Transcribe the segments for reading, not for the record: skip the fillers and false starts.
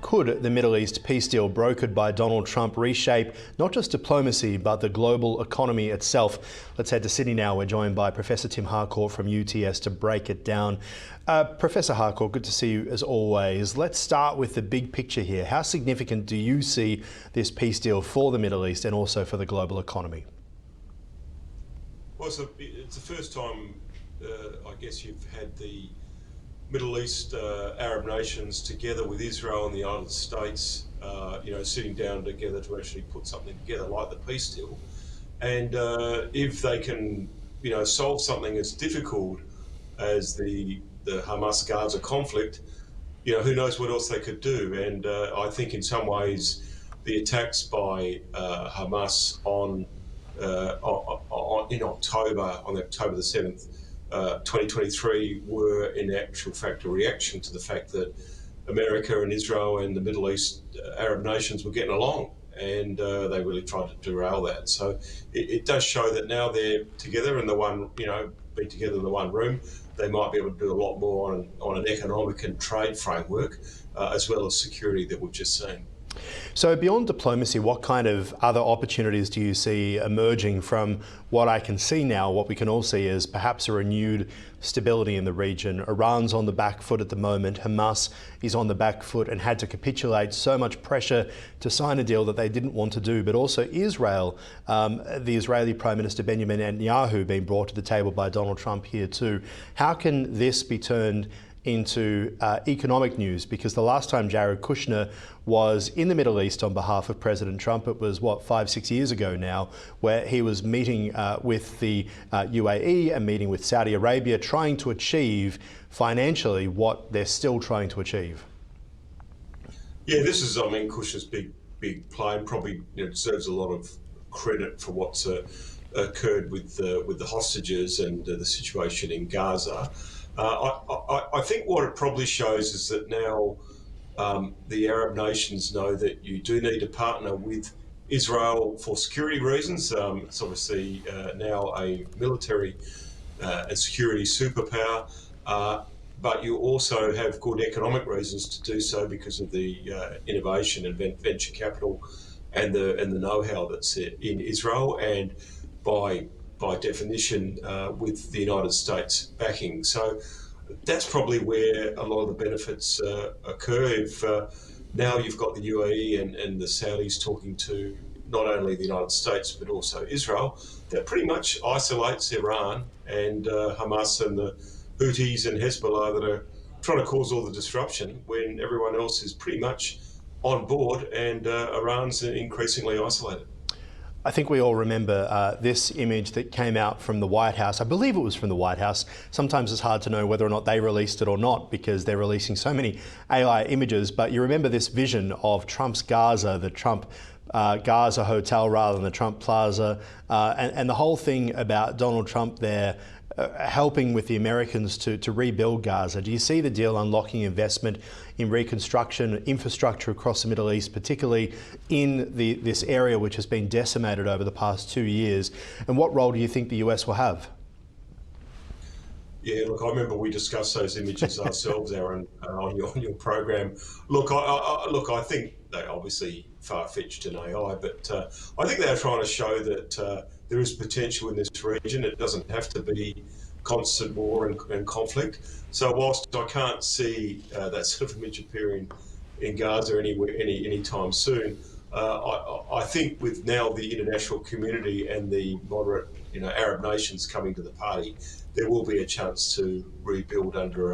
could the Middle East peace deal brokered by Donald Trump reshape not just diplomacy but the global economy itself? Let's head to Sydney now. We're joined by Professor Tim Harcourt from UTS to break it down. Professor Harcourt, good to see you as always. Let's start with the big picture here. How significant do you see this peace deal for the Middle East and also for the global economy? Well, it's the first time, I guess, you've had the Middle East Arab nations together with Israel and the United States, sitting down together to actually put something together like the peace deal. And if they can, solve something as difficult as the Hamas-Gaza conflict, who knows what else they could do. And I think in some ways the attacks by Hamas on October the 7th, 2023 were in actual fact a reaction to the fact that America and Israel and the Middle East Arab nations were getting along, and they really tried to derail that. So it does show that now they're together in the one, be together in the one room, they might be able to do a lot more on an economic and trade framework, as well as security that we've just seen. So beyond diplomacy, what kind of other opportunities do you see emerging from what I can see now? What we can all see is perhaps a renewed stability in the region. Iran's on the back foot at the moment. Hamas is on the back foot and had to capitulate. So much pressure to sign a deal that they didn't want to do. But also Israel, the Israeli Prime Minister Benjamin Netanyahu being brought to the table by Donald Trump here too. How can this be turned into economic news? Because the last time Jared Kushner was in the Middle East on behalf of President Trump, it was 5-6 years ago now, where he was meeting with the UAE and meeting with Saudi Arabia, trying to achieve financially what they're still trying to achieve. Yeah, this is, Kushner's big play, and probably deserves a lot of credit for what's occurred with the hostages and the situation in Gaza. I think what it probably shows is that now the Arab nations know that you do need to partner with Israel for security reasons. It's obviously now a military and security superpower, but you also have good economic reasons to do so because of the innovation and venture capital and the know-how that's in Israel, and by definition with the United States backing. So that's probably where a lot of the benefits occur. If now you've got the UAE and the Saudis talking to not only the United States but also Israel, that pretty much isolates Iran and Hamas and the Houthis and Hezbollah that are trying to cause all the disruption when everyone else is pretty much on board and Iran's increasingly isolated. I think we all remember this image that came out from the White House. I believe it was from the White House. Sometimes it's hard to know whether or not they released it or not because they're releasing so many AI images. But you remember this vision of Trump's Gaza, the Trump Gaza Hotel rather than the Trump Plaza, and the whole thing about Donald Trump there helping with the Americans to rebuild Gaza. Do you see the deal unlocking investment in reconstruction, infrastructure across the Middle East, particularly in this area which has been decimated over the past 2 years? And what role do you think the US will have? Yeah, look, I remember we discussed those images ourselves, Aaron, on your program. Look, I think they're obviously far-fetched in AI, but I think they're trying to show that there is potential in this region. It doesn't have to be constant war and conflict. So whilst I can't see that sort of image appearing in Gaza anytime soon, I think with now the international community and the moderate Arab nations coming to the party, there will be a chance to rebuild under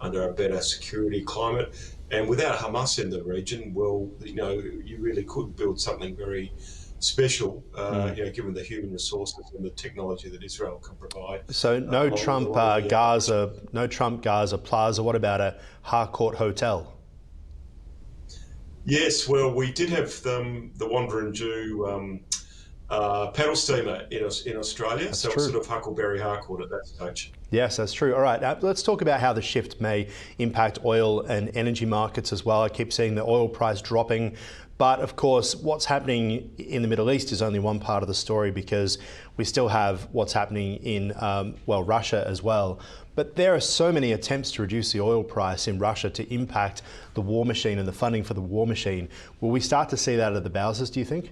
a better security climate. And without Hamas in the region, well, you really could build something very special, given the human resources and the technology that Israel can provide. So no Trump Gaza Plaza. What about a Harcourt Hotel? Yes, well, we did have the Wander and Jew paddle steamer in Australia. That's So true. it's sort of Huckleberry Harcourt at that stage. Yes, that's true. All right, let's talk about how the shift may impact oil and energy markets as well. I keep seeing the oil price dropping, but of course, what's happening in the Middle East is only one part of the story, because we still have what's happening in, Russia as well. But there are so many attempts to reduce the oil price in Russia to impact the war machine and the funding for the war machine. Will we start to see that at the Bowsers, do you think?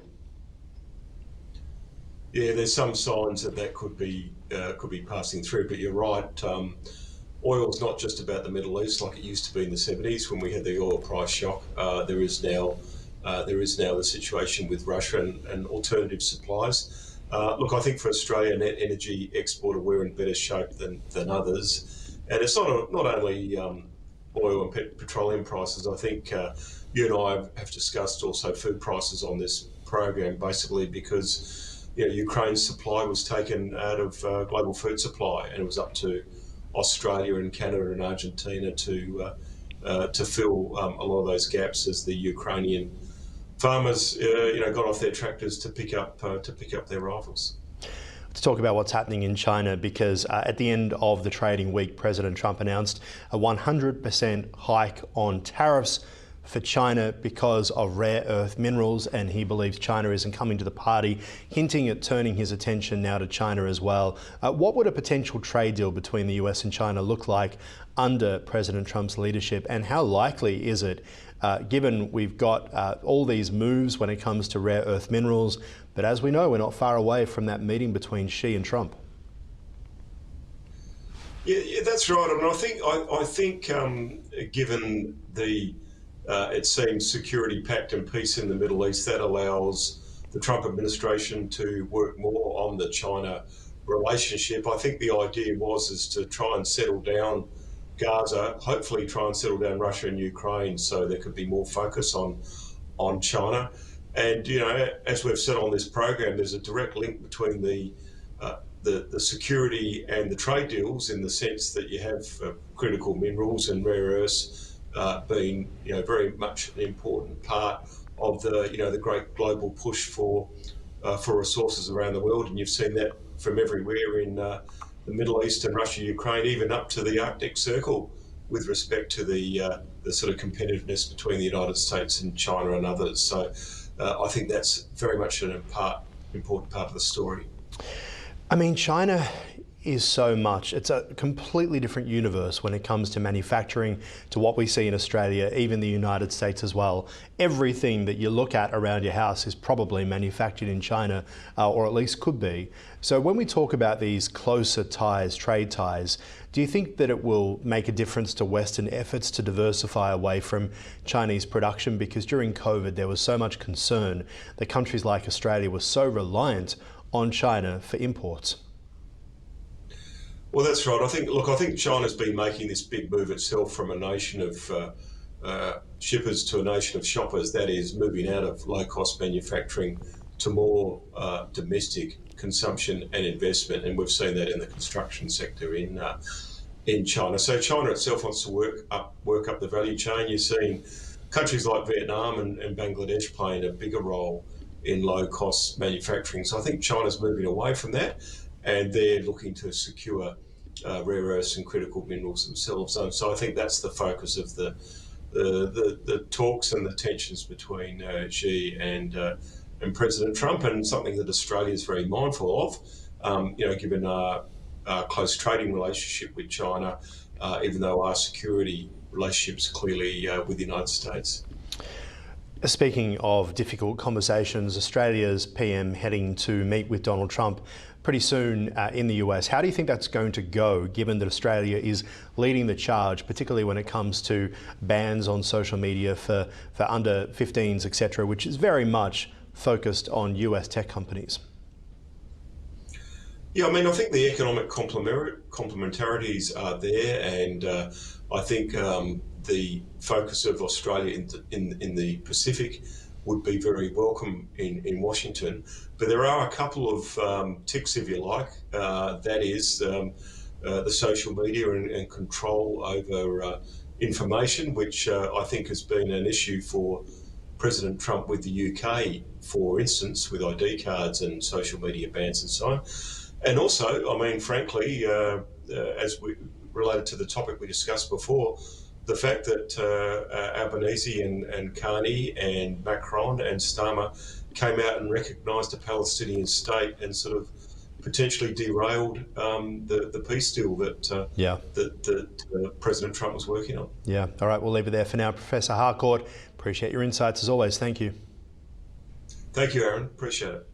Yeah, there's some signs that could be passing through, but you're right. Oil's not just about the Middle East like it used to be in the 70s when we had the oil price shock. There is now the situation with Russia and alternative supplies. Look, I think for Australia, net energy exporter, we're in better shape than others, and it's not only oil and petroleum prices. I think you and I have discussed also food prices on this program, basically because Ukraine's supply was taken out of global food supply, and it was up to Australia and Canada and Argentina to fill a lot of those gaps as the Ukrainian farmers got off their tractors to pick up their rifles. To talk about what's happening in China, because at the end of the trading week, President Trump announced a 100% hike on tariffs for China because of rare earth minerals, and he believes China isn't coming to the party, hinting at turning his attention now to China as well. What would a potential trade deal between the US and China look like under President Trump's leadership, and how likely is it, given we've got all these moves when it comes to rare earth minerals, but as we know, we're not far away from that meeting between Xi and Trump? Yeah, that's right. I mean, I think given the it seems security pact and peace in the Middle East, that allows the Trump administration to work more on the China relationship. I think the idea is to try and settle down Gaza, hopefully try and settle down Russia and Ukraine, so there could be more focus on China. And as we've said on this program, there's a direct link between the security and the trade deals, in the sense that you have critical minerals and rare earths being very much an important part of the great global push for resources around the world. And you've seen that from everywhere in the Middle East and Russia, Ukraine, even up to the Arctic Circle, with respect to the sort of competitiveness between the United States and China and others. So I think that's very much an important part of the story. I mean, China is so much. It's a completely different universe when it comes to manufacturing to what we see in Australia, even the United States as well. Everything that you look at around your house is probably manufactured in China, or at least could be. So when we talk about these closer ties, trade ties, do you think that it will make a difference to Western efforts to diversify away from Chinese production? Because during COVID, there was so much concern that countries like Australia were so reliant on China for imports. Well, that's right. I think China's been making this big move itself from a nation of shippers to a nation of shoppers. That is, moving out of low-cost manufacturing to more domestic consumption and investment, and we've seen that in the construction sector in China. So China itself wants to work up the value chain. You're seeing countries like Vietnam and Bangladesh playing a bigger role in low-cost manufacturing. So I think China's moving away from that, and they're looking to secure rare earths and critical minerals themselves. So I think that's the focus of the talks and the tensions between Xi and President Trump, and something that Australia is very mindful of. Given our close trading relationship with China, even though our security relationships clearly with the United States. Speaking of difficult conversations, Australia's PM heading to meet with Donald Trump pretty soon in the US. How do you think that's going to go, given that Australia is leading the charge, particularly when it comes to bans on social media for under 15s, etc., which is very much focused on US tech companies? Yeah, I mean, I think the economic complementarities are there, and I think the focus of Australia in the Pacific would be very welcome in Washington. But there are a couple of ticks, if you like, that is the social media and control over information, which I think has been an issue for President Trump with the UK, for instance, with ID cards and social media bans and so on. And also, I mean, frankly, as we related to the topic we discussed before, the fact that Albanese and Carney and Macron and Starmer came out and recognised a Palestinian state and sort of potentially derailed the peace deal that President Trump was working on. Yeah. All right, we'll leave it there for now. Professor Harcourt, appreciate your insights as always. Thank you. Thank you, Aaron. Appreciate it.